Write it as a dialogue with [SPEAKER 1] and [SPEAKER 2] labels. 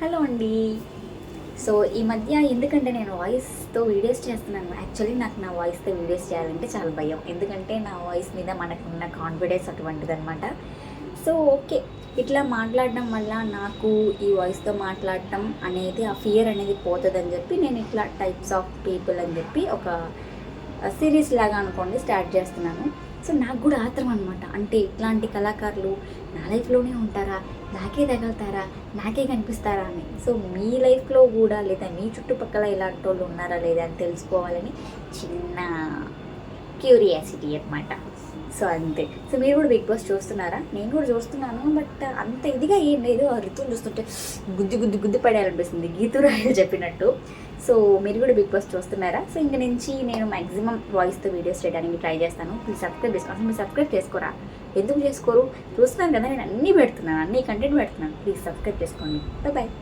[SPEAKER 1] Hello అండి. So ఈ మధ్య ఎందుకంటే నేను వాయిస్తో వీడియోస్ చేస్తున్నాను. యాక్చువల్లీ నాకు నా వాయిస్తో వీడియోస్ చేయాలంటే చాలా భయం. ఎందుకంటే నా వాయిస్ మీద మనకున్న కాన్ఫిడెన్స్ అటువంటిదనమాట. సో ఓకే, ఇట్లా మాట్లాడడం వల్ల నాకు ఈ వాయిస్తో మాట్లాడటం అనేది ఆ ఫియర్ అనేది పోతుందని చెప్పి నేను ఇట్లా టైప్స్ ఆఫ్ పీపుల్ అని చెప్పి ఒక సిరీస్ లాగా అనుకోండి స్టార్ట్ చేస్తున్నాను. సో నాకు కూడా ఆత్రం అనమాట. అంటే ఇట్లాంటి కళాకారులు నా లైఫ్లోనే ఉంటారా, నాకే తగులుతారా, నాకే కనిపిస్తారా అని. సో మీ లైఫ్లో కూడా లేదా మీ చుట్టుపక్కల ఇలాంటి వాళ్ళు ఉన్నారా లేదా అని తెలుసుకోవాలని చిన్న క్యూరియాసిటీ అనమాట. సో అంతే. సో మీరు కూడా బిగ్ బాస్ చూస్తున్నారా? నేను కూడా చూస్తున్నాను, బట్ అంత ఇదిగా ఏం లేదు. ఆ ఋతువుని చూస్తుంటే గుద్ది గుద్ది గుద్ది పడేయాలనిపిస్తుంది, గీతురాయలు చెప్పినట్టు. సో మీరు కూడా బిగ్ బాస్ చూస్తున్నారా? సో ఇంక నుంచి నేను మ్యాక్సిమం వాయిస్తో వీడియోస్ చేయడానికి ట్రై చేస్తాను. ప్లీజ్ సబ్స్క్రైబ్ చేసుకోండి. అసలు మీరు సబ్స్క్రైబ్ చేసుకోరా? ఎందుకు చేసుకోరు? చూస్తున్నాను కదా, నేను అన్నీ పెడుతున్నాను, అన్ని కంటెంట్ పెడుతున్నాను. ప్లీజ్ సబ్స్క్రైబ్ చేసుకోండి. బాయ్.